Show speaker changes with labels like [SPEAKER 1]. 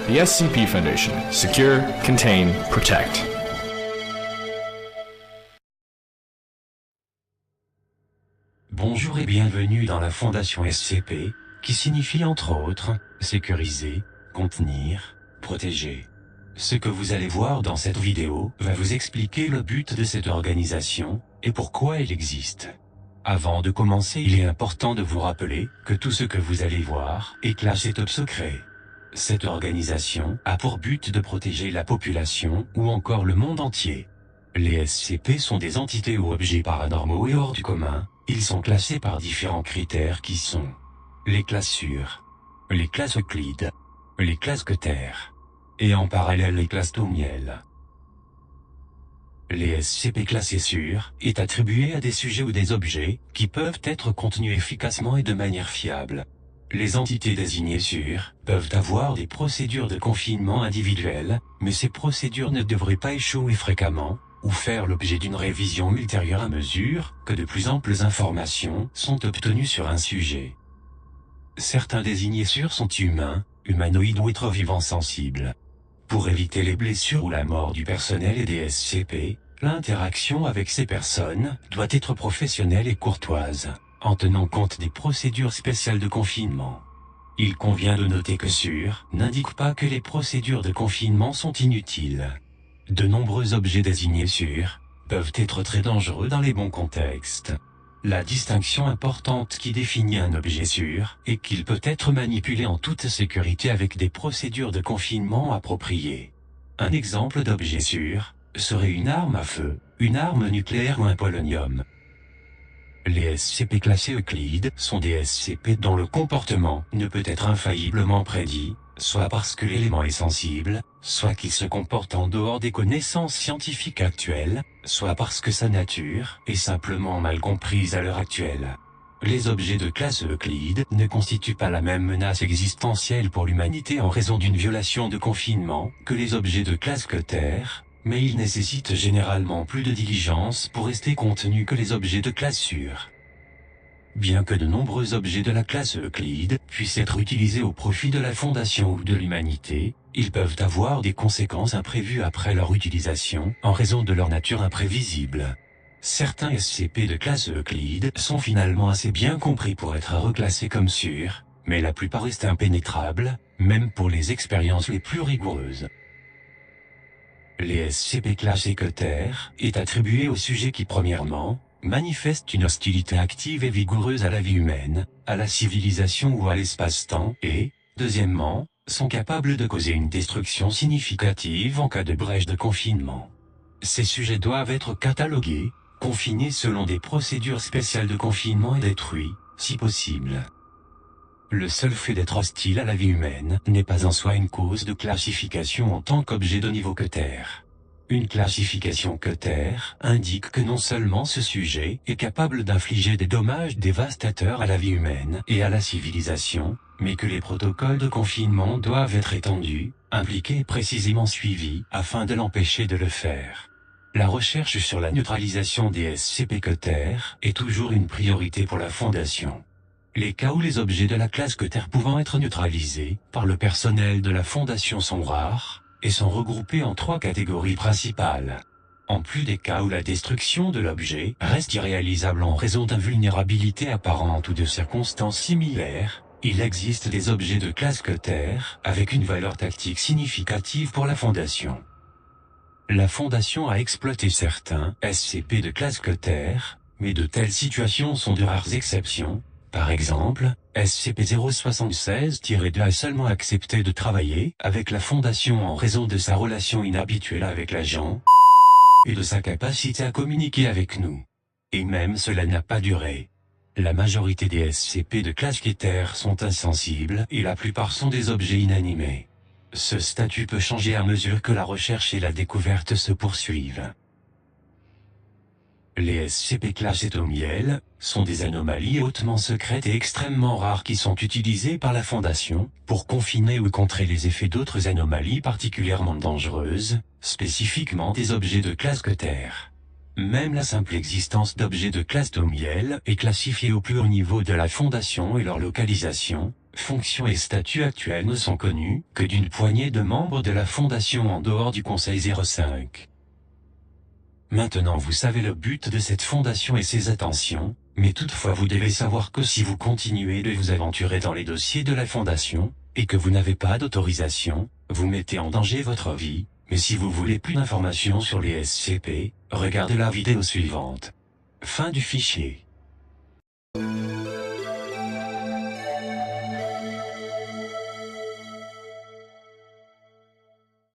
[SPEAKER 1] The SCP Foundation. Secure, contain, protect.
[SPEAKER 2] Bonjour et bienvenue dans la Fondation SCP, qui signifie entre autres, sécuriser, contenir, protéger. Ce que vous allez voir dans cette vidéo va vous expliquer le but de cette organisation et pourquoi elle existe. Avant de commencer, il est important de vous rappeler que tout ce que vous allez voir est classé top secret. Cette organisation a pour but de protéger la population ou encore le monde entier. Les SCP sont des entités ou objets paranormaux et hors du commun. Ils sont classés par différents critères qui sont les classes sûres, les classes Euclide, les classes Keter, et en parallèle les classes Thaumiel. Les SCP classés sûrs est attribué à des sujets ou des objets qui peuvent être contenus efficacement et de manière fiable. Les entités désignées sûres peuvent avoir des procédures de confinement individuelles, mais ces procédures ne devraient pas échouer fréquemment, ou faire l'objet d'une révision ultérieure à mesure que de plus amples informations sont obtenues sur un sujet. Certains désignés sûrs sont humains, humanoïdes ou êtres vivants sensibles. Pour éviter les blessures ou la mort du personnel et des SCP, l'interaction avec ces personnes doit être professionnelle et courtoise, en tenant compte des procédures spéciales de confinement. Il convient de noter que sûr n'indique pas que les procédures de confinement sont inutiles. De nombreux objets désignés sûrs peuvent être très dangereux dans les bons contextes. La distinction importante qui définit un objet sûr est qu'il peut être manipulé en toute sécurité avec des procédures de confinement appropriées. Un exemple d'objet sûr serait une arme à feu, une arme nucléaire ou un polonium. Les SCP classés Euclide sont des SCP dont le comportement ne peut être infailliblement prédit, soit parce que l'élément est sensible, soit qu'il se comporte en dehors des connaissances scientifiques actuelles, soit parce que sa nature est simplement mal comprise à l'heure actuelle. Les objets de classe Euclide ne constituent pas la même menace existentielle pour l'humanité en raison d'une violation de confinement que les objets de classe Keter, mais ils nécessitent généralement plus de diligence pour rester contenus que les objets de classe sûre. Bien que de nombreux objets de la classe Euclide puissent être utilisés au profit de la Fondation ou de l'humanité, ils peuvent avoir des conséquences imprévues après leur utilisation en raison de leur nature imprévisible. Certains SCP de classe Euclide sont finalement assez bien compris pour être reclassés comme sûrs, mais la plupart restent impénétrables, même pour les expériences les plus rigoureuses. Les SCP classés Keter est attribué aux sujets qui, premièrement, manifestent une hostilité active et vigoureuse à la vie humaine, à la civilisation ou à l'espace-temps et, deuxièmement, sont capables de causer une destruction significative en cas de brèche de confinement. Ces sujets doivent être catalogués, confinés selon des procédures spéciales de confinement et détruits, si possible. Le seul fait d'être hostile à la vie humaine n'est pas en soi une cause de classification en tant qu'objet de niveau Keter. Une classification Keter indique que non seulement ce sujet est capable d'infliger des dommages dévastateurs à la vie humaine et à la civilisation, mais que les protocoles de confinement doivent être étendus, impliqués et précisément suivis afin de l'empêcher de le faire. La recherche sur la neutralisation des SCP Keter est toujours une priorité pour la Fondation. Les cas où les objets de la classe Keter pouvant être neutralisés par le personnel de la Fondation sont rares, et sont regroupés en 3 catégories principales. En plus des cas où la destruction de l'objet reste irréalisable en raison d'invulnérabilité apparente ou de circonstances similaires, il existe des objets de classe Keter avec une valeur tactique significative pour la Fondation. La Fondation a exploité certains SCP de classe Keter, mais de telles situations sont de rares exceptions. Par exemple, SCP-076-2 a seulement accepté de travailler avec la Fondation en raison de sa relation inhabituelle avec l'agent et de sa capacité à communiquer avec nous. Et même cela n'a pas duré. La majorité des SCP de classe Keter sont insensibles et la plupart sont des objets inanimés. Ce statut peut changer à mesure que la recherche et la découverte se poursuivent. Les SCP classés Thaumiel sont des anomalies hautement secrètes et extrêmement rares qui sont utilisées par la Fondation pour confiner ou contrer les effets d'autres anomalies particulièrement dangereuses, spécifiquement des objets de classe Keter. Même la simple existence d'objets de classe Domiel est classifiée au plus haut niveau de la Fondation et leur localisation, fonctions et statuts actuels ne sont connus que d'une poignée de membres de la Fondation en dehors du Conseil 05. Maintenant vous savez le but de cette fondation et ses attentions, mais toutefois vous devez savoir que si vous continuez de vous aventurer dans les dossiers de la fondation, et que vous n'avez pas d'autorisation, vous mettez en danger votre vie, mais si vous voulez plus d'informations sur les SCP, regardez la vidéo suivante. Fin du fichier.